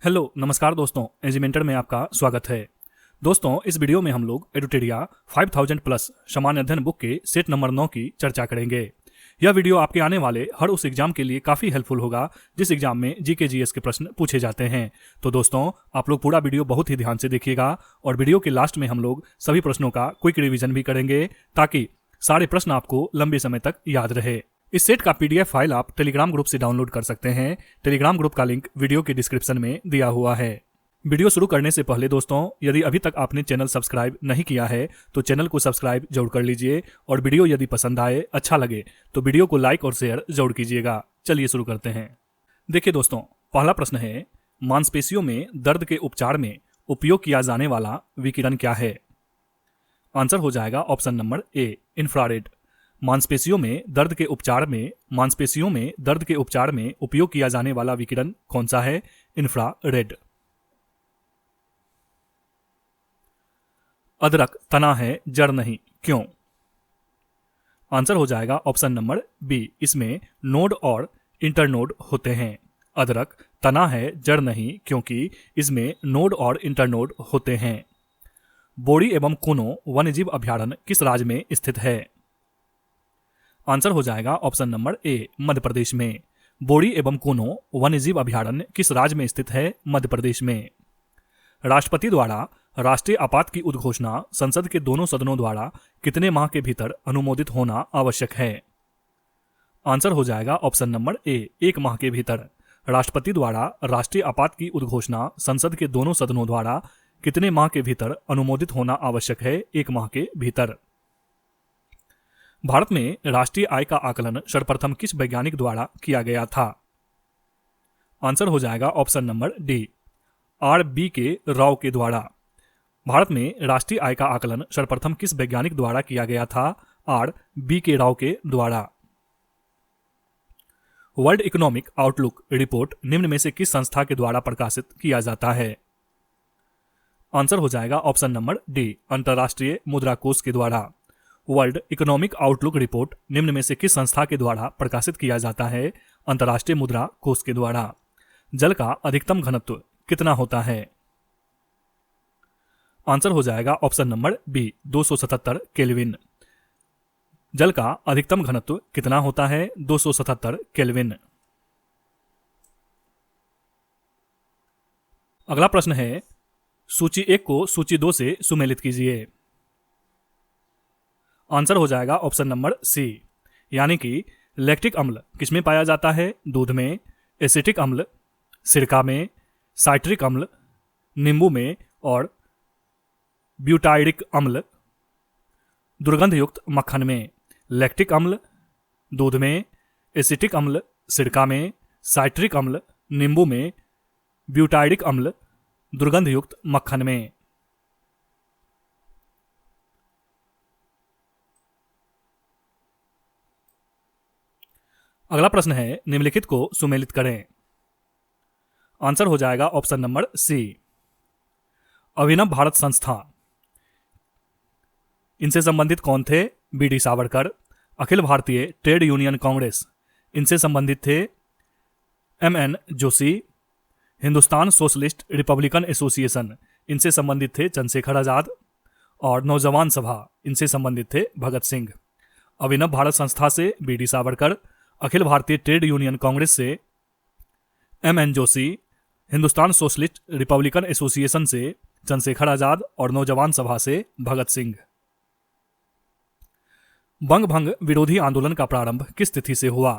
Hello नमस्कार दोस्तों, एजिमेंटर में आपका स्वागत है। दोस्तों, इस वीडियो में हम लोग एडुटेरिया 5000 प्लस सामान्य अध्ययन बुक के सेट नंबर 9 की चर्चा करेंगे। यह वीडियो आपके आने वाले हर उस एग्जाम के लिए काफी हेल्पफुल होगा जिस एग्जाम में जीके जीएस के प्रश्न पूछे जाते हैं। तो दोस्तों, आप लोग पूरा वीडियो बहुत ही ध्यान से देखिएगा और वीडियो के लास्ट में हम लोग सभी प्रश्नों का क्विक रिवीजन भी करेंगे ताकि सारे प्रश्न आपको लंबे समय तक याद रहे। इस सेट का पीडीएफ फाइल आप टेलीग्राम ग्रुप से डाउनलोड कर सकते हैं। टेलीग्राम ग्रुप का लिंक वीडियो के डिस्क्रिप्शन में दिया हुआ है। वीडियो शुरू करने से पहले दोस्तों, यदि अभी तक आपने चैनल सब्सक्राइब नहीं किया है तो चैनल को सब्सक्राइब जरूर कर लीजिए और वीडियो यदि पसंद आए, अच्छा लगे तो वीडियो को लाइक और शेयर जरूर कीजिएगा। चलिए शुरू करते हैं। देखिए दोस्तों, पहला प्रश्न है, मांसपेशियों में दर्द के उपचार में उपयोग किया जाने वाला विकिरण क्या है? आंसर हो जाएगा ऑप्शन नंबर ए, इंफ्रारेड। मांसपेशियों में दर्द के उपचार में उपयोग किया जाने वाला विकिरण कौन सा है? इंफ्रारेड। अदरक तना है, जड़ नहीं, क्यों? आंसर हो जाएगा ऑप्शन नंबर बी, इसमें नोड और इंटरनोड होते हैं। अदरक तना है, जड़ नहीं, क्योंकि इसमें नोड और इंटरनोड होते हैं। बोड़ी एवं कूनो वन्यजीव अभयारण्य किस राज्य में स्थित है? आंसर हो जाएगा ऑप्शन नंबर ए, मध्य प्रदेश में। बोड़ी एवं कूनो वन्यजीव अभयारण्य किस राज्य में स्थित है? मध्य प्रदेश में। राष्ट्रपति द्वारा राष्ट्रीय आपात की उद्घोषणा संसद के दोनों सदनों द्वारा कितने माह के भीतर अनुमोदित होना आवश्यक है? आंसर हो जाएगा ऑप्शन नंबर ए, 1 माह के भीतर। राष्ट्रपति द्वारा राष्ट्रीय आपात की उद्घोषणा संसद के दोनों सदनों द्वारा कितने माह के भीतर अनुमोदित होना आवश्यक है? 1 माह के भीतर। भारत में राष्ट्रीय आय का आकलन सर्वप्रथम किस वैज्ञानिक द्वारा किया गया था? आंसर हो जाएगा ऑप्शन नंबर डी, आर.बी. के राव के द्वारा। भारत में राष्ट्रीय आय का आकलन सर्वप्रथम किस वैज्ञानिक द्वारा किया गया था? आर.बी. के राव के द्वारा। वर्ल्ड इकोनॉमिक आउटलुक रिपोर्ट निम्न में से किस संस्था के द्वारा प्रकाशित किया जाता है? आंसर हो जाएगा ऑप्शन नंबर डी, अंतर्राष्ट्रीय मुद्रा कोष के द्वारा। वर्ल्ड इकोनॉमिक आउटलुक रिपोर्ट निम्न में से किस संस्था के द्वारा प्रकाशित किया जाता है? अंतर्राष्ट्रीय मुद्रा कोष के द्वारा। जल का अधिकतम घनत्व कितना होता है? आंसर हो जाएगा ऑप्शन नंबर बी, 277 केल्विन। जल का अधिकतम घनत्व कितना होता है? 277 केल्विन। अगला प्रश्न है, सूची 1 को सूची 2 से सुमेलित कीजिए। आंसर हो जाएगा ऑप्शन नंबर सी, यानी कि लैक्टिक अम्ल किसमें पाया जाता है? दूध में। एसिटिक अम्ल सिरका में। साइट्रिक अम्ल नींबू में। और ब्यूटाइरिक अम्ल दुर्गंधयुक्त मक्खन में। लैक्टिक अम्ल दूध में, एसिटिक अम्ल सिरका में, साइट्रिक अम्ल नींबू में, ब्यूटाइरिक अम्ल दुर्गंधयुक्त मक्खन में। अगला प्रश्न है, निम्नलिखित को सुमेलित करें। आंसर हो जाएगा ऑप्शन नंबर सी, अभिनव भारत संस्था। इनसे संबंधित कौन थे? BD. Savarkar. Akhil Bharatiya trade union Congress, इनसे संबंधित थे M.N.. Joshi. Hindustan socialist Republican association, इनसे संबंधित थे चंद्रशेखर आजाद। और नौजवान सभा, इनसे संबंधित थे भगत सिंह। अभिनव भारत संस्था से BD. Savarkar, Akhil Bharatiya trade union Congress से M.N.. Joshi, Hindustan socialist Republican association से चंद्रशेखर आजाद और नौजवान सभा से भगत सिंह। बंग भंग विरोधी आंदोलन का प्रारंभ किस तिथि से हुआ?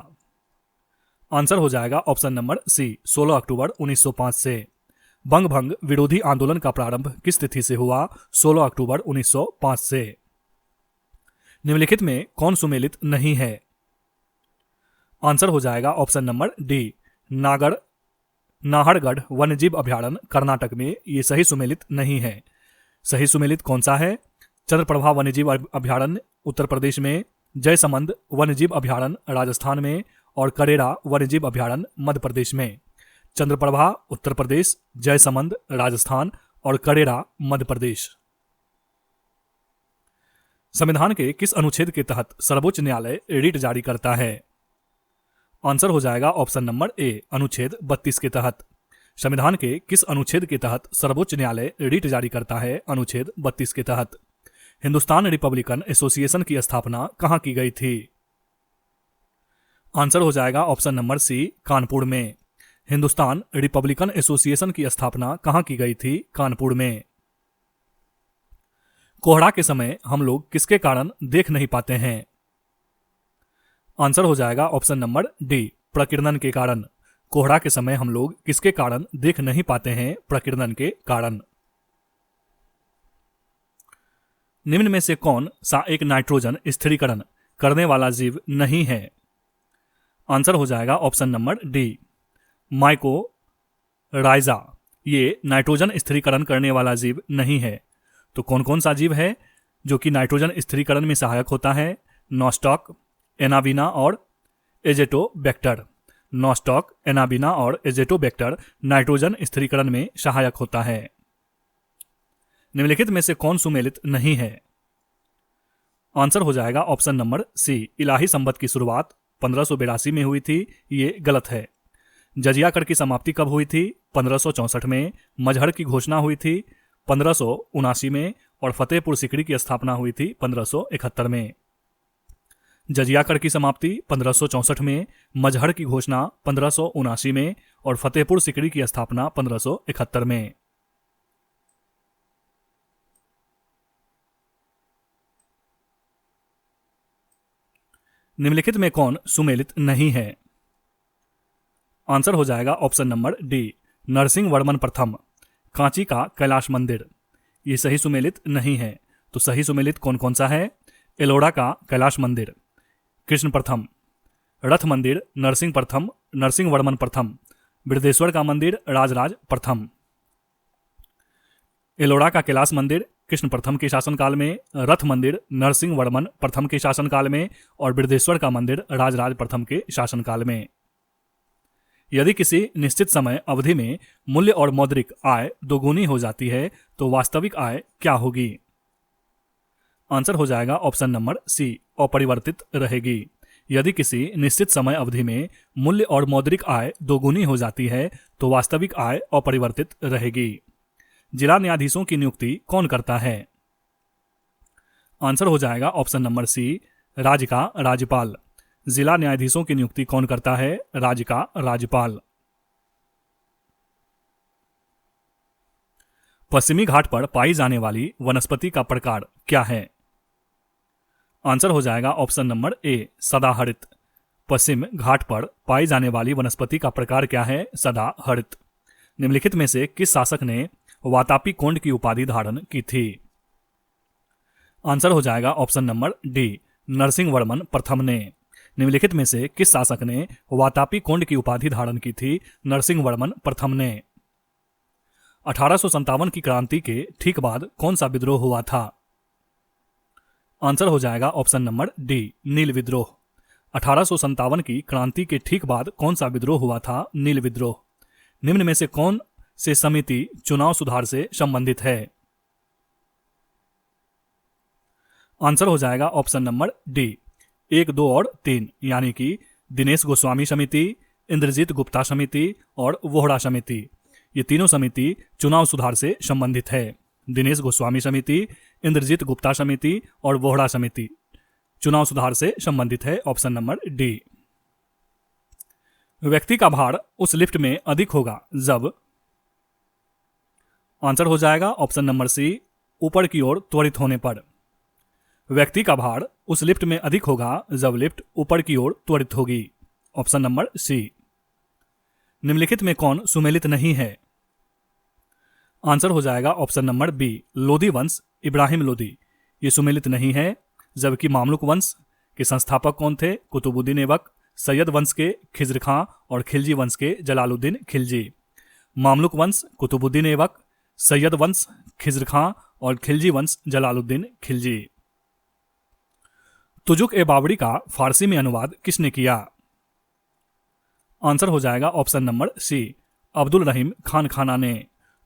आंसर हो जाएगा ऑप्शन नंबर सी, 16 अक्टूबर 1905 से। बंग भंग विरोधी आंदोलन का प्रारंभ किस तिथि से हुआ? 16 अक्टूबर 1905 से। निम्नलिखित में कौन सुमेलित नहीं है? आंसर हो जाएगा ऑप्शन नंबर डी, नाहरगढ़ वन्यजीव अभयारण्य कर्नाटक में, ये सही सुमेलित नहीं है। सही सुमेलित कौन सा है? चंद्रप्रभा वन्यजीव अभयारण्य उत्तर प्रदेश में, जयसमंद वन्यजीव अभयारण्य राजस्थान में और करेरा वन्यजीव अभयारण्य मध्य प्रदेश में। चंद्रप्रभा उत्तर प्रदेश, जयसमंद राजस्थान और करेरा मध्य प्रदेश। संविधान के किस अनुच्छेद के तहत सर्वोच्च न्यायालय रिट जारी करता है? आंसर हो जाएगा ऑप्शन नंबर ए, अनुच्छेद 32 के तहत। संविधान के किस अनुच्छेद के तहत सर्वोच्च न्यायालय रिट जारी करता है? अनुच्छेद 32 के तहत। हिंदुस्तान रिपब्लिकन एसोसिएशन की स्थापना कहाँ की गई थी? आंसर हो जाएगा ऑप्शन नंबर सी, कानपुर में। हिंदुस्तान रिपब्लिकन एसोसिएशन की स्थापना कहाँ की गई थी? कानपुर में। कोहरा के समय हम लोग किसके कारण देख नहीं पाते हैं? आंसर हो जाएगा ऑप्शन नंबर डी, प्रकीर्णन के कारण। कोहरा के समय हम लोग किसके कारण देख नहीं पाते हैं? प्रकीर्णन के कारण। निम्न में से कौन सा एक नाइट्रोजन स्थिरीकरण करने वाला जीव नहीं है? आंसर हो जाएगा ऑप्शन नंबर डी, माइकोराइजा। ये नाइट्रोजन स्थिरीकरण करने वाला जीव नहीं है। तो कौन कौन सा जीव है जो कि नाइट्रोजन स्थिरीकरण में सहायक होता है? नॉस्टॉक, एनाबिना और एजेटोबैक्टर। नॉस्टॉक, एनाबिना और एजेटोबैक्टर नाइट्रोजन स्थिरीकरण में सहायक होता है। निम्नलिखित में से कौन सुमेलित नहीं है? आंसर हो जाएगा ऑप्शन नंबर सी, इलाही संवत की शुरुआत 1582 में हुई थी। ये गलत है। जजिया कर की समाप्ति कब हुई थी? 1564 में। मजहर की घोषणा हुई थी 1579 में और फतेहपुर सिकरी की स्थापना हुई थी 1571 में। जजिया कर की समाप्ति 1564 में, मजहर की घोषणा 1579 में और फतेहपुर सिकरी की स्थापना 1571 में। निम्नलिखित में कौन सुमेलित नहीं है? आंसर हो जाएगा option number D, Narasimha Varman प्रथम। कांची का कैलाश मंदिर ये सही सुमेलित नहीं है। तो सही सुमेलित कौन कौन सा है? एलोरा का कैलाश मंदिर, कृष्ण प्रथम। रथ मंदिर, नरसिंह वर्मन प्रथम। बृहदेश्वर का मंदिर, राजराज प्रथम। एलोरा का कैलाश मंदिर कृष्ण प्रथम के शासनकाल में, रथ मंदिर नरसिंह वर्मन प्रथम के शासनकाल में और बृहदेश्वर का मंदिर राजराज प्रथम के शासनकाल में। यदि किसी निश्चित समय अवधि में मूल्य और मौद्रिक आय दोगुनी हो जाती है तो वास्तविक आय क्या होगी? आंसर हो जाएगा ऑप्शन नंबर सी, अपरिवर्तित रहेगी। यदि किसी निश्चित समय अवधि में मूल्य और मौद्रिक आय दोगुनी हो जाती है तो वास्तविक आय अपरिवर्तित रहेगी। जिला न्यायाधीशों की नियुक्ति कौन करता है? आंसर हो जाएगा ऑप्शन नंबर सी, राज्य का राज्यपाल। जिला न्यायाधीशों की नियुक्ति कौन करता है? राज्य का राज्यपाल। पश्चिमी घाट पर पाई जाने वाली वनस्पति का प्रकार क्या है? आंसर हो जाएगा ऑप्शन नंबर ए, सदाहरित। पश्चिम घाट पर पाई जाने वाली वनस्पति का प्रकार क्या है? सदाहरित। निम्नलिखित में से किस शासक ने वातापी कोंड की उपाधि धारण की थी? आंसर हो जाएगा option number D, Narasimha Varman प्रथम ने। निम्नलिखित में से किस शासक ने वातापी कोंड की उपाधि धारण की थी? नरसिंह वर्मन प्रथम ने। 1857 की क्रांति के ठीक बाद कौन सा विद्रोह हुआ था? आंसर हो जाएगा ऑप्शन नंबर डी, नील विद्रोह। 1857 की क्रांति के ठीक बाद कौन सा विद्रोह हुआ था? नील विद्रोह। निम्न में से कौन से समिति चुनाव सुधार से संबंधित है? आंसर हो जाएगा ऑप्शन नंबर डी, 1, 2 और 3 यानी कि दिनेश गोस्वामी समिति, इंद्रजीत गुप्ता समिति और वोहरा समिति। ये तीनों समिति चुनाव सुधार से संबंधित है। दिनेश गोस्वामी समिति, इंद्रजीत गुप्ता समिति और वोहरा समिति चुनाव सुधार से संबंधित है। Option number D. व्यक्ति का भार उस लिफ्ट में अधिक होगा जब? आंसर हो जाएगा ऑप्शन नंबर सी, ऊपर की ओर त्वरित होने पर। व्यक्ति का भार उस लिफ्ट में अधिक होगा जब लिफ्ट ऊपर की ओर त्वरित होगी। Option number C. निम्नलिखित में कौन सुमेलित नहीं है? आंसर हो जाएगा ऑप्शन नंबर बी, लोदी वंश, इब्राहिम लोदी। ये सुमेलित नहीं है। जबकि मामलुक वंश के संस्थापक कौन थे? कुतुबुद्दीन ऐबक। सैयद वंश के खिज्र खां और खिलजी वंश के जलालुद्दीन खिलजी। मामलुक वंश कुतुबुद्दीन ऐबक, सैयद वंश खिज्र खां और खिलजी वंश जलालुद्दीन खिलजी। तुजुक ए बावड़ी का फारसी में अनुवाद किसने किया? आंसर हो जाएगा ऑप्शन नंबर सी, अब्दुल रहीम खान खाना ने।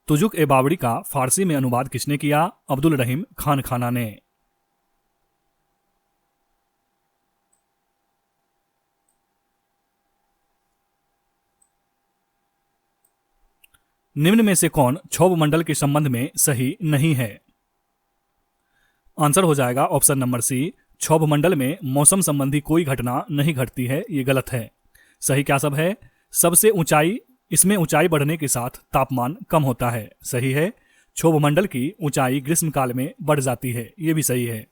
तुजुक ए बावड़ी का फारसी में अनुवाद किसने किया? अब्दुल रहीम खान खाना ने। निम्न में से कौन क्षोभ मंडल के संबंध में सही नहीं है? आंसर हो जाएगा ऑप्शन नंबर सी, क्षोभ मंडल में मौसम संबंधी कोई घटना नहीं घटती है। ये गलत है। सही क्या सब है? सबसे ऊंचाई, इसमें ऊंचाई बढ़ने के साथ तापमान कम होता है। सही है। क्षोभ मंडल की ऊंचाई ग्रीष्म काल में बढ़ जाती है। ये भी सही है।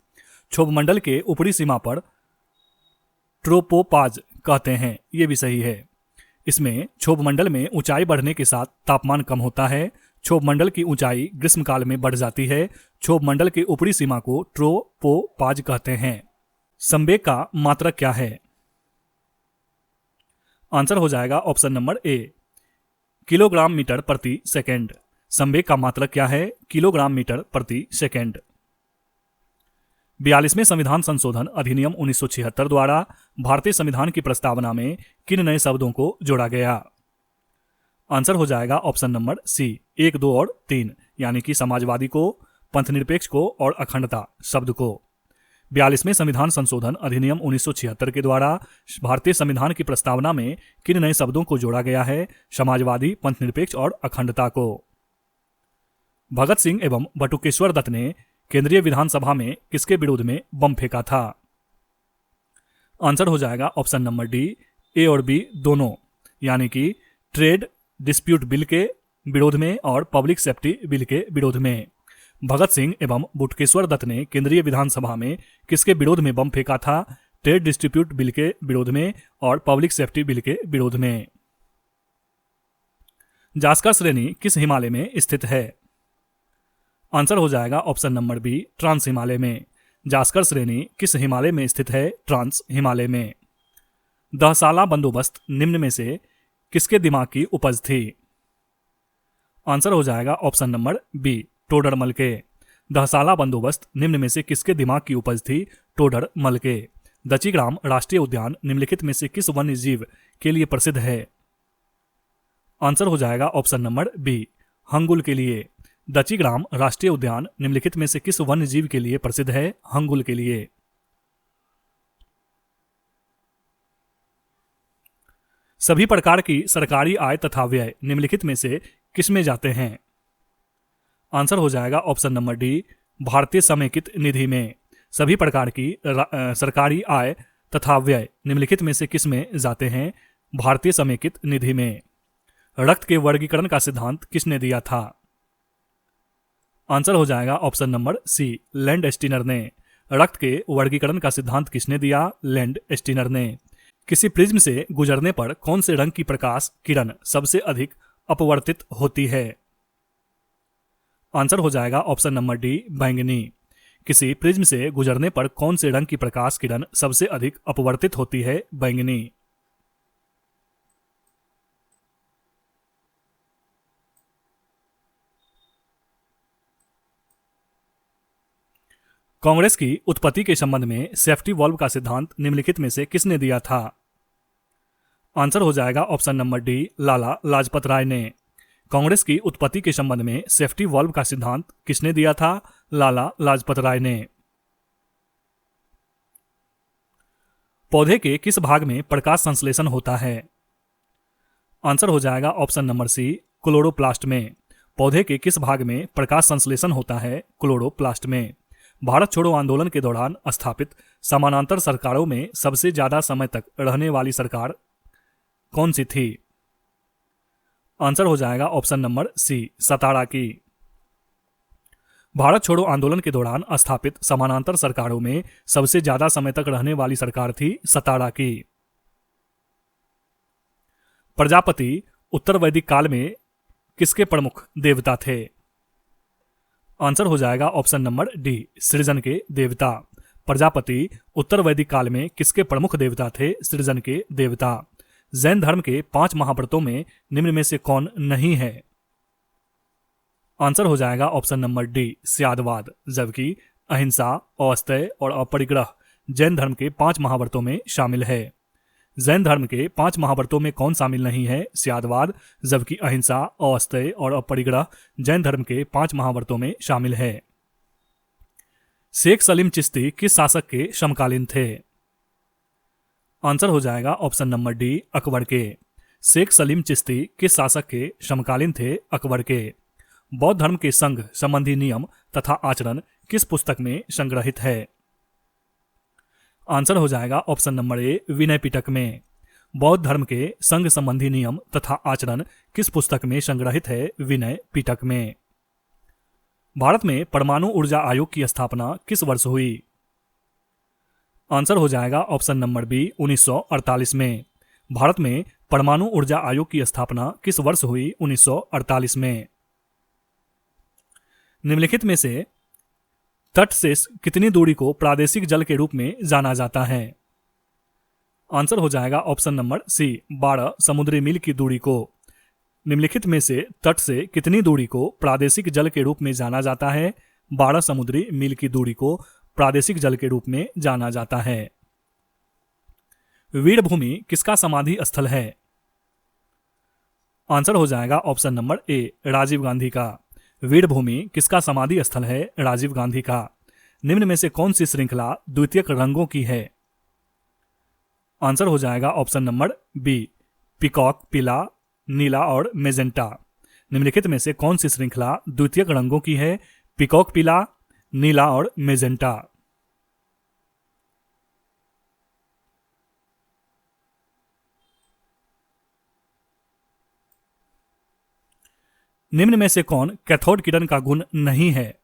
क्षोभ मंडल के ऊपरी सीमा पर ट्रोपोपाज कहते हैं। ये भी सही है। इसमें क्षोभ मंडल में ऊंचाई बढ़ने के साथ तापमान कम होता है। क्षोभ मंडल की ऊंचाई ग्रीष्म काल में बढ़ जाती है। क्षोभ मंडल के ऊपरी सीमा को ट्रोपोपाज कहते हैं। संवेग का मात्रक क्या है? आंसर हो जाएगा option number A, kilogram metre प्रति सेकेंड। संवेग का मात्रक क्या है? किलोग्राम मीटर प्रति सेकेंड। 42वें संविधान संशोधन अधिनियम 1976 द्वारा भारतीय संविधान की प्रस्तावना में किन नए शब्दों को जोड़ा गया? आंसर हो जाएगा ऑप्शन नंबर सी, 1, 2 और 3, यानी कि समाजवादी को, पंथनिरपेक्ष को और अखंडता शब्द को। 42वें संविधान संशोधन अधिनियम 1976 के द्वारा भारतीय संविधान की प्रस्तावना में किन नए शब्दों को जोड़ा गया है? समाजवादी, पंथनिरपेक्ष और अखंडता को। भगत सिंह एवं बटुकेश्वर दत्त ने केंद्रीय विधानसभा में किसके विरोध में बम फेंका था? आंसर हो जाएगा ऑप्शन नंबर डी, ए और बी दोनों, यानी कि ट्रेड डिस्प्यूट बिल के विरोध में और पब्लिक सेफ्टी बिल के विरोध में। भगत सिंह एवं बटुकेश्वर दत्त ने केंद्रीय विधानसभा में किसके विरोध में बम फेंका था? ट्रेड डिस्प्यूट बिल के विरोध में और पब्लिक सेफ्टी बिल के विरोध में। जास्कर श्रेणी किस हिमालय में स्थित है? आंसर हो जाएगा option number B, trans Himalaya में। जास्कर श्रेणी किस हिमालय में स्थित है? ट्रांस हिमालय में। दहसाला बंदोबस्त निम्न में से किसके दिमाग की उपज थी? आंसर हो जाएगा ऑप्शन नंबर बी, टोडरमल के। दहसाला बंदोबस्त निम्न में से किसके दिमाग की उपज थी? टोडरमल के। दचिग्राम राष्ट्रीय उद्यान निम्नलिखित में से किस वन्य जीव के लिए प्रसिद्ध है? आंसर हो जाएगा ऑप्शन नंबर बी, हंगुल के लिए। दचिग्राम राष्ट्रीय उद्यान निम्नलिखित में से किस वन्य जीव के लिए प्रसिद्ध है? हंगुल के लिए। सभी प्रकार की सरकारी आय तथा व्यय निम्नलिखित में से किसमें जाते हैं? आंसर हो जाएगा ऑप्शन नंबर डी, भारतीय समेकित निधि में। सभी प्रकार की सरकारी आय तथा व्यय निम्नलिखित में से किसमें जाते हैं? भारतीय समेकित निधि में। रक्त के वर्गीकरण का सिद्धांत किसने दिया था? आंसर हो जाएगा option number C, Landsteiner ने। रक्त के वर्गीकरण का सिद्धांत किसने दिया? लैंड स्टीनर ने। किसी प्रिज्म से गुजरने पर कौन से रंग की प्रकाश किरण सबसे अधिक अपवर्तित होती है? आंसर हो जाएगा ऑप्शन नंबर डी, बैंगनी। किसी प्रिज्म से गुजरने पर कौन से रंग की प्रकाश किरण सबसे अधिक अपवर्तित होती है? बैंगनी। कांग्रेस की उत्पत्ति के संबंध में सेफ्टी वॉल्व का सिद्धांत निम्नलिखित में से किसने दिया था? आंसर हो जाएगा option number D, Lala Lajpat Rai ने। कांग्रेस की उत्पत्ति के संबंध में सेफ्टी वॉल्व का सिद्धांत किसने दिया था? लाला लाजपत राय ने। पौधे के किस भाग में प्रकाश संश्लेषण होता है? आंसर हो जाएगा ऑप्शन नंबर सी, क्लोरोप्लास्ट में। पौधे के किस भाग में प्रकाश संश्लेषण होता है? क्लोरोप्लास्ट में। भारत छोड़ो आंदोलन के दौरान स्थापित समानांतर सरकारों में सबसे ज्यादा समय तक रहने वाली सरकार कौन सी थी? आंसर हो जाएगा ऑप्शन नंबर सी, सतारा की। भारत छोड़ो आंदोलन के दौरान स्थापित समानांतर सरकारों में सबसे ज्यादा समय तक रहने वाली सरकार थी सतारा की। प्रजापति उत्तर वैदिक काल में किसके प्रमुख देवता थे? आंसर हो जाएगा ऑप्शन नंबर डी, सृजन के देवता। प्रजापति उत्तर वैदिक काल में किसके प्रमुख देवता थे? सृजन के देवता। जैन धर्म के 5 महाव्रतों में निम्न में से कौन नहीं है? आंसर हो जाएगा ऑप्शन नंबर डी, स्यादवाद। जबकि अहिंसा, औस्तेय और अपरिग्रह जैन धर्म के 5 महाव्रतों में शामिल है। जैन धर्म के 5 महाव्रतों में कौन शामिल नहीं है? स्यादवाद। जबकि अहिंसा, औस्तेय और अपरिग्रह जैन धर्म के 5 महाव्रतों में शामिल है। शेख सलीम चिश्ती किस शासक के समकालीन थे? आंसर हो जाएगा ऑप्शन नंबर डी, अकबर के। शेख सलीम चिश्ती किस शासक के समकालीन थे? अकबर के। बौद्ध धर्म के संघ संबंधी नियम तथा आचरण किस पुस्तक में संग्रहित है? आंसर हो जाएगा ऑप्शन नंबर ए, विनय पिटक में। बौद्ध धर्म के संघ संबंधी नियम तथा आचरण किस पुस्तक में संग्रहित है? विनय पिटक में। भारत में परमाणु ऊर्जा आयोग की स्थापना किस वर्ष हुई? आंसर हो जाएगा ऑप्शन नंबर बी, 1948 में। भारत में परमाणु ऊर्जा आयोग की स्थापना किस वर्ष हुई? 1948 में। निम्नलिखित में से तट से कितनी दूरी को प्रादेशिक जल के रूप में जाना जाता है? आंसर हो जाएगा ऑप्शन नंबर सी, 12 समुद्री मील की दूरी को। निम्नलिखित में से तट से कितनी दूरी को प्रादेशिक जल के रूप में जाना जाता है? 12 समुद्री मील की दूरी को प्रादेशिक जल के रूप में जाना जाता है। वीरभूमि किसका समाधि स्थल है? आंसर हो जाएगा option number A, Rajiv Gandhi का। वीरभूमि किसका समाधि स्थल है? राजीव गांधी का। निम्न में से कौन सी श्रृंखला द्वितीयक रंगों की है? आंसर हो जाएगा ऑप्शन नंबर बी, पीकॉक, पीला, नीला और मेजेंटा। निम्नलिखित में से कौन सी श्रृंखला द्वितीयक रंगों की है? पीकॉक, पीला, नीला और मेजेंटा। निम्न में से कौन कैथोड किरण का गुण नहीं है?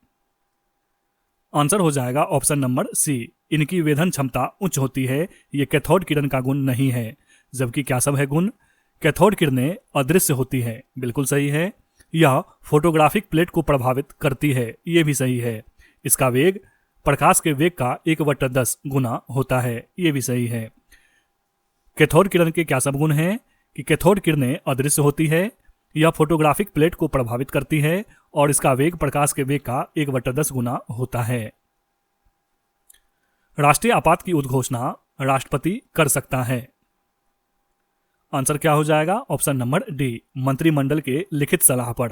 आंसर हो जाएगा ऑप्शन नंबर सी, इनकी वेधन क्षमता उच्च होती है। ये कैथोड किरण का गुण नहीं है। जबकि क्या सब है गुण? कैथोड किरणें अदृश्य होती है, बिल्कुल सही है। यह फोटोग्राफिक प्लेट को प्रभावित करती है, ये भी सही है। इसका वेग प्रकाश के वेग का 1/10 गुना होता है, ये भी सही है। कैथोड किरण के क्या सब गुण हैं? कि कैथोड किरणें अदृश्य होती है, यह फोटोग्राफिक प्लेट को प्रभावित करती है और इसका वेग प्रकाश के वेग का 1/10 गुना होता है। राष्ट्रीय आपात की उद्घोषणा राष्ट्रपति कर सकता है। आंसर क्या हो जाएगा? ऑप्शन नंबर डी, मंत्रिमंडल के लिखित सलाह पर।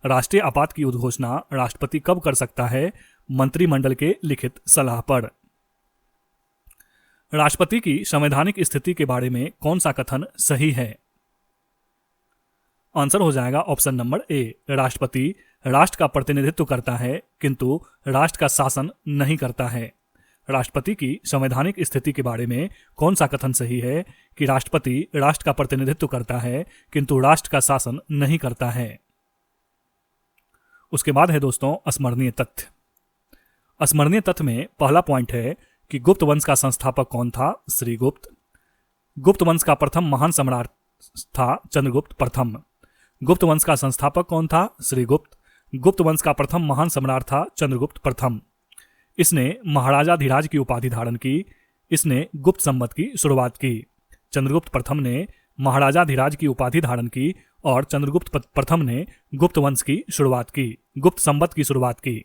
राष्ट्रीय आपात की उद्घोषणा राष्ट्रपति कब कर सकता है? मंत्रिमंडल के लिखित सलाह पर। राष्ट्रपति की संवैधानिक स्थिति के बारे में कौन सा कथन सही है? आंसर हो जाएगा ऑप्शन नंबर ए, राष्ट्रपति राष्ट्र का प्रतिनिधित्व करता है किंतु राष्ट्र का शासन नहीं करता है। राष्ट्रपति की संवैधानिक स्थिति के बारे में कौन सा कथन सही है? कि राष्ट्रपति राष्ट्र का प्रतिनिधित्व करता है किंतु राष्ट्र का शासन नहीं करता है। उसके बाद है दोस्तों स्मरणीय तथ्य। स्मरणीय तथ्य में पहला पॉइंट है कि गुप्त वंश का संस्थापक कौन था? श्रीगुप्त। गुप्त वंश का प्रथम महान सम्राट था चंद्रगुप्त प्रथम। गुप्त वंश का संस्थापक कौन था? श्रीगुप्त। गुप्त वंश का प्रथम महान सम्राट था चंद्रगुप्त प्रथम। इसने महाराजाधिराज की उपाधि धारण की। इसने गुप्त संवत की शुरुआत की। चंद्रगुप्त प्रथम ने महाराजाधिराज की उपाधि धारण की और चंद्रगुप्त प्रथम ने गुप्त वंश की शुरुआत की, गुप्त संवत की शुरुआत की।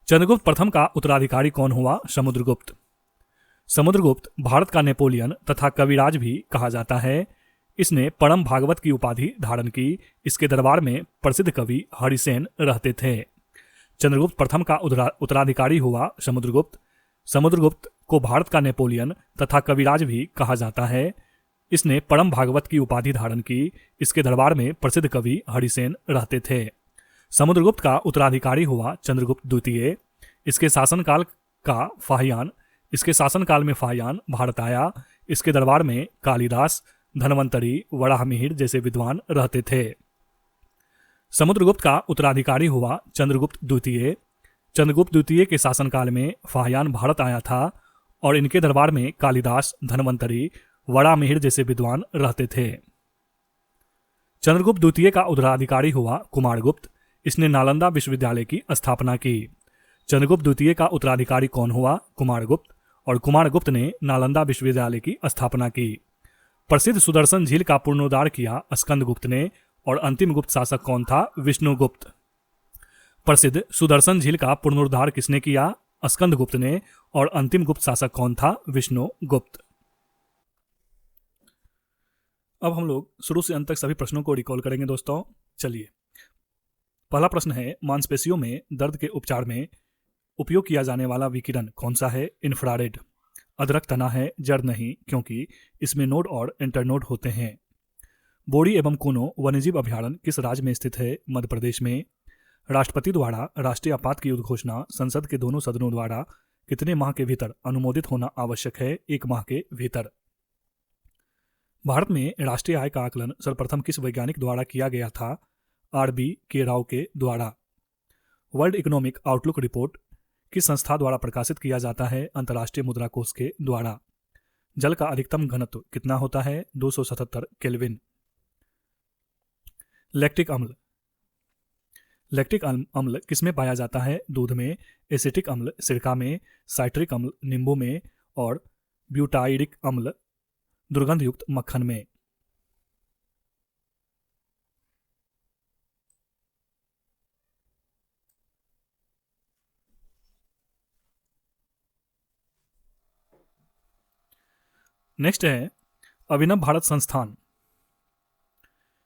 चंद्रगुप्त प्रथम का उत्तराधिकारी कौन हुआ? समुद्रगुप्त। समुद्रगुप्त भारत का नेपोलियन तथा कविराज भी कहा जाता है। इसने परम भागवत की उपाधि धारण की। इसके दरबार में प्रसिद्ध कवि हरिसेन रहते थे। चंद्रगुप्त प्रथम का उत्तराधिकारी हुआ समुद्रगुप्त। समुद्रगुप्त को भारत का नेपोलियन तथा कविराज भी कहा जाता है। इसने परम भागवत की उपाधि धारण की। इसके दरबार में प्रसिद्ध कवि हरिसेन रहते थे। समुद्रगुप्त का उत्तराधिकारी हुआ चंद्रगुप्त द्वितीय। इसके शासनकाल में फाहियान भारत आया। इसके दरबार में कालिदास, धनवंतरी, वराहमिहिर जैसे विद्वान रहते थे। समुद्रगुप्त का उत्तराधिकारी हुआ चंद्रगुप्त द्वितीय। चंद्रगुप्त द्वितीय के शासनकाल में फाहियान भारत आया था और इनके दरबार में कालिदास, धनवंतरी, वराहमिहिर जैसे विद्वान रहते थे। चंद्रगुप्त द्वितीय का उत्तराधिकारी हुआ कुमारगुप्त। इसने नालंदा विश्वविद्यालय की स्थापना की। चंद्रगुप्त द्वितीय का उत्तराधिकारी कौन हुआ? कुमारगुप्त। और कुमारगुप्त ने नालंदा विश्वविद्यालय की स्थापना की। प्रसिद्ध सुदर्शन झील का पुनरुद्धार किया स्कंदगुप्त ने। और अंतिम गुप्त शासक कौन था? विष्णुगुप्त। प्रसिद्ध सुदर्शन झील का पुनरुद्धार किसने किया? स्कंदगुप्त ने। और अंतिम गुप्त शासक कौन था? विष्णुगुप्त। अब हम लोग शुरू से अंत तक सभी प्रश्नों को रिकॉल करेंगे दोस्तों। चलिए, पहला प्रश्न है, मांसपेशियों में दर्द के उपचार में उपयोग किया जाने वाला विकिरण कौन सा है? इंफ्रारेड। अदरक तना है, जड़ नहीं, क्योंकि इसमें नोड और इंटरनोड होते हैं। बोरी एवं कूनो वन्यजीव अभयारण्य किस राज्य में स्थित है? मध्य प्रदेश में। राष्ट्रपति द्वारा राष्ट्रीय आपात की उद्घोषणा संसद के दोनों सदनों द्वारा कितने माह के भीतर अनुमोदित होना आवश्यक है? 1 माह के भीतर। भारत में राष्ट्रीय आय का आकलन सर्वप्रथम किस वैज्ञानिक द्वारा किया गया था? RB के राव के द्वारा। वर्ल्ड इकोनॉमिक आउटलुक रिपोर्ट किस संस्था द्वारा प्रकाशित किया जाता है? अंतर्राष्ट्रीय मुद्रा कोष के द्वारा। जल का अधिकतम घनत्व कितना होता है? 277 केल्विन। लैक्टिक अम्ल। लैक्टिक अम्ल किसमें पाया जाता है? दूध में। एसिटिक अम्ल सिरका में। साइट्रिक अम्ल नींबू में। और ब्यूटाइरिक अम्ल दुर्गंधयुक्त मक्खन में। नेक्स्ट है अभिनव भारत संस्थान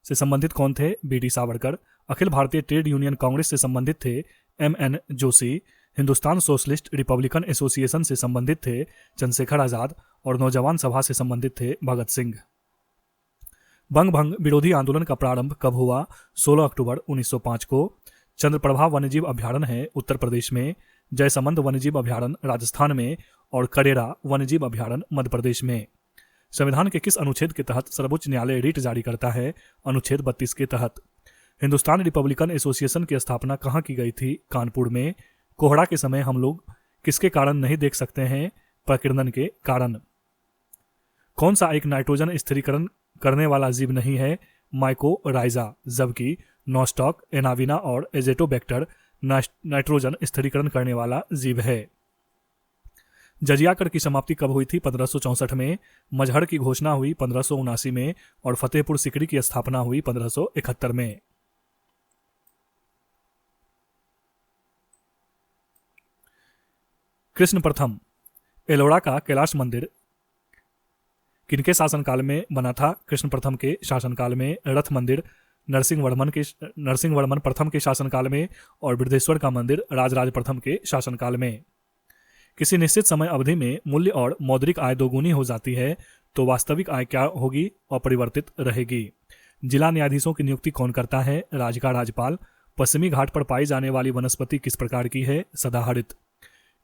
से संबंधित कौन थे? BD Savarkar. Akhil Bharatiya trade union Congress से संबंधित थे MN Joshi. Hindustan socialist Republican association से संबंधित थे चंद्रशेखर आजाद। और नौजवान सभा से संबंधित थे भगत सिंह। बंग भंग विरोधी आंदोलन का प्रारंभ कब हुआ? 16 अक्टूबर 1905 को। चंद्रप्रभा वन्यजीव अभयारण्य है उत्तर प्रदेश में। जयसमंद वन्यजीव अभयारण्य राजस्थान में। और करेरा वन्यजीव अभयारण्य मध्य प्रदेश में। संविधान के किस अनुच्छेद के तहत सर्वोच्च न्यायालय रिट जारी करता है? अनुच्छेद 32 के तहत। हिंदुस्तान रिपब्लिकन एसोसिएशन की स्थापना कहाँ की गई थी? कानपुर में। कोहड़ा के समय हम लोग किसके कारण नहीं देख सकते हैं? प्रकीर्णन के कारण। कौन सा एक नाइट्रोजन स्थिरीकरण करने वाला जीव नहीं है? माइकोराइजा। जबकि नॉस्टॉक, एनाविना और एजेटोबैक्टर नाइट्रोजन स्थिरीकरण करने वाला जीव है। जजिया कर की समाप्ति कब हुई थी? 1564 में। मजहर की घोषणा हुई 1579 में। और फतेहपुर सिकरी की स्थापना हुई 1571 में। कृष्ण प्रथम एलोरा का कैलाश मंदिर किनके शासनकाल में बना था? कृष्ण प्रथम के शासनकाल में। रथ मंदिर नरसिंह वर्मन प्रथम के शासनकाल में। और बृहदेश्वर का मंदिर राजराज प्रथम के शासनकाल में। किसी निश्चित समय अवधि में मूल्य और मौद्रिक आय दोगुनी हो जाती है तो वास्तविक आय क्या होगी? अपरिवर्तित रहेगी। जिला न्यायाधीशों की नियुक्ति कौन करता है? राज्य का राज्यपाल। पश्चिमी घाट पर पाई जाने वाली वनस्पति किस प्रकार की है? सदाहरित।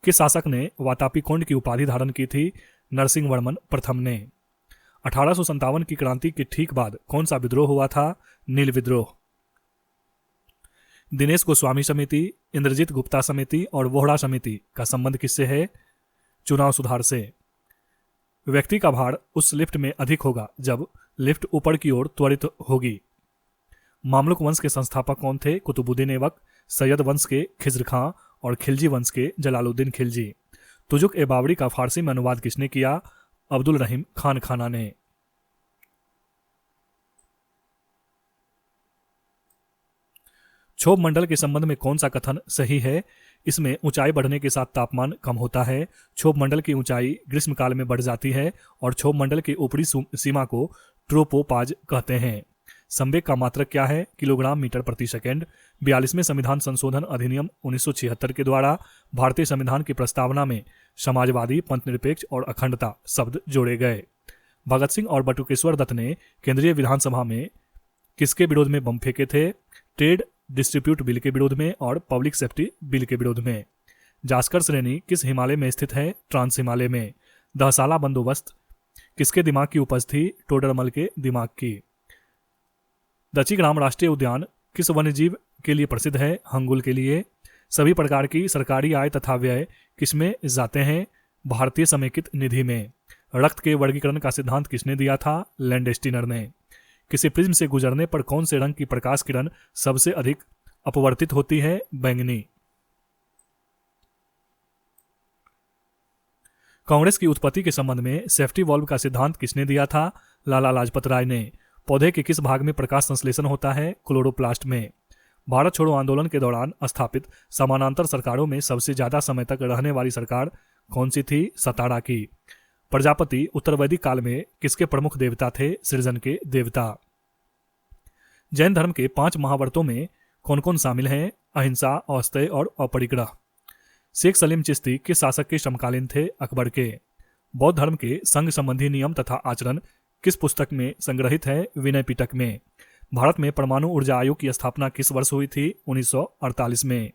किस शासक ने वातापी कोंड की उपाधि धारण की थी? नरसिंह वर्मन प्रथम ने। 1857 की क्रांति के ठीक बाद कौन सा विद्रोह हुआ था? नील विद्रोह। दिनेश गोस्वामी समिति, इंद्रजीत गुप्ता समिति और वोहरा समिति का संबंध किससे है? चुनाव सुधार से। व्यक्ति का भार उस लिफ्ट में अधिक होगा जब लिफ्ट ऊपर की ओर त्वरित होगी। मामलुक वंश के संस्थापक कौन थे? कुतुबुद्दीन ऐबक। सैयद वंश के खिज्र खां और खिलजी वंश के जलालुद्दीन खिलजी। तुजुक ए बावड़ी का फारसी में अनुवाद किसने किया? अब्दुल रहीम खान खाना ने। क्षोभ मंडल के संबंध में कौन सा कथन सही है? इसमें ऊंचाई बढ़ने के साथ तापमान कम होता है। क्षोभ मंडल की ऊंचाई ग्रीष्मकाल में बढ़ जाती है और क्षोभ मंडल की ऊपरी सीमा को ट्रोपोपाज कहते हैं। संवेग का मात्रक क्या है? किलोग्राम मीटर प्रति सेकेंड। 42वें संविधान संशोधन अधिनियम 1976 के द्वारा भारतीय संविधान की प्रस्तावना में समाजवादी, पंथनिरपेक्ष और अखंडता शब्द जोड़े गए। भगत सिंह और बटुकेश्वर दत्त ने केंद्रीय विधानसभा में किसके विरोध में बम फेंके थे? ट्रेड डिस्ट्रीब्यूट बिल के विरोध में और पब्लिक सेफ्टी बिल के विरोध में। जास्कर श्रेणी किस हिमालय में स्थित है? ट्रांस हिमालय में। दहसाला बंदोबस्त किसके दिमाग की उपज थी? टोडरमल के दिमाग की। दचिग्राम राष्ट्रीय उद्यान किस वन्यजीव के लिए प्रसिद्ध है? हंगुल के लिए। सभी प्रकार की सरकारी आय तथा व्यय किसमें जाते हैं? भारतीय समेकित निधि में। रक्त के वर्गीकरण का सिद्धांत किसने दिया था? लैंडस्टीनर ने। किसी प्रिज्म से गुजरने पर कौन से रंग की प्रकाश किरण सबसे अधिक अपवर्तित होती है? बैंगनी। कांग्रेस की उत्पत्ति के संबंध में सेफ्टी वॉल्व का सिद्धांत किसने दिया था? लाला लाजपत राय ने। पौधे के किस भाग में प्रकाश संश्लेषण होता है? क्लोरोप्लास्ट में। भारत छोड़ो आंदोलन के दौरान स्थापित समानांतर सरकारों में सबसे ज्यादा समय तक रहने वाली सरकार कौन सी थी? सतारा की। प्रजापति उत्तर वैदिक काल में किसके प्रमुख देवता थे? सृजन के देवता। जैन धर्म के 5 महाव्रतों में कौन कौन शामिल हैं? अहिंसा, औस्तेय और अपरिग्रह। शेख सलीम चिश्ती किस शासक के समकालीन थे? अकबर के। बौद्ध धर्म के संघ संबंधी नियम तथा आचरण किस पुस्तक में संग्रहित है? विनय पिटक में। भारत में परमाणु ऊर्जा आयोग की स्थापना किस वर्ष हुई थी? 1948 में।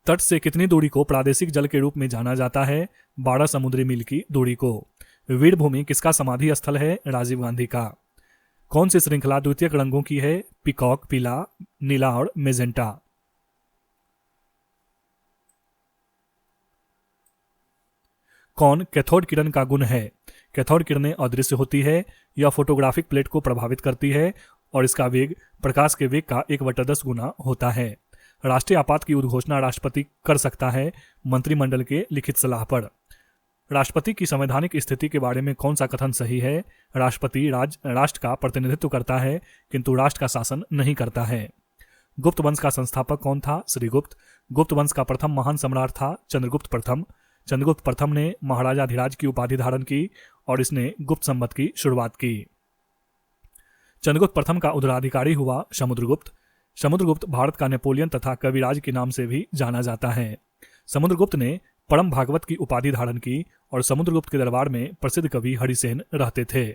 तट से कितनी दूरी को प्रादेशिक जल के रूप में जाना जाता है? 12 समुद्री मील की दूरी को। वीरभूमि किसका समाधि स्थल है? राजीव गांधी का। कौन सी श्रृंखला द्वितीयक रंगों की है? पीकॉक, पीला, नीला और मेजेंटा। कौन कैथोड किरण का गुण है? कैथोड किरणें अदृश्य होती है, यह फोटोग्राफिक प्लेट को प्रभावित करती है और इसका वेग प्रकाश के वेग का 1/10 गुना होता है। राष्ट्रीय आपात की उद्घोषणा राष्ट्रपति कर सकता है मंत्रिमंडल के लिखित सलाह पर। राष्ट्रपति की संवैधानिक स्थिति के बारे में कौन सा कथन सही है? राष्ट्रपति राष्ट्र का प्रतिनिधित्व करता है किंतु राष्ट्र का शासन नहीं करता है। गुप्त वंश का संस्थापक कौन था? श्रीगुप्त। गुप्त वंश का प्रथम महान सम्राट था चंद्रगुप्त प्रथम। चंद्रगुप्त प्रथम ने महाराजाधिराज की उपाधि धारण की और इसने गुप्त संवत की शुरुआत की। चंद्रगुप्त प्रथम का उत्तराधिकारी हुआ समुद्रगुप्त। समुद्रगुप्त भारत का नेपोलियन तथा कविराज के नाम से भी जाना जाता है। समुद्रगुप्त ने परम भागवत की उपाधि धारण की और समुद्रगुप्त के दरबार में प्रसिद्ध कवि हरिसेन रहते थे।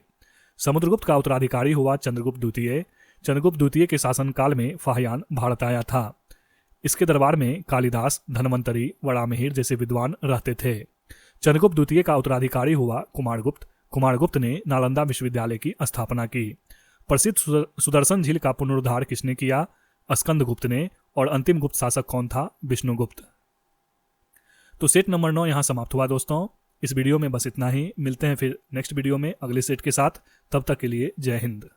समुद्रगुप्त का उत्तराधिकारी हुआ चंद्रगुप्त द्वितीय। चंद्रगुप्त द्वितीय के शासनकाल में फाहियान भारत आया था। इसके दरबार में कालिदास, धन्वंतरी, वरामिहिर जैसे विद्वान रहते थे। चंद्रगुप्त द्वितीय का उत्तराधिकारी हुआ कुमारगुप्त। कुमारगुप्त ने नालंदा विश्वविद्यालय की स्थापना की। प्रसिद्ध सुदर्शन झील का पुनरुद्धार किसने किया? स्कंदगुप्त ने। और अंतिम गुप्त शासक कौन था? विष्णुगुप्त। तो सेट नंबर 9 यहाँ समाप्त हुआ दोस्तों। इस वीडियो में बस इतना ही। मिलते हैं फिर नेक्स्ट वीडियो में अगले सेट के साथ। तब तक के लिए जय हिंद।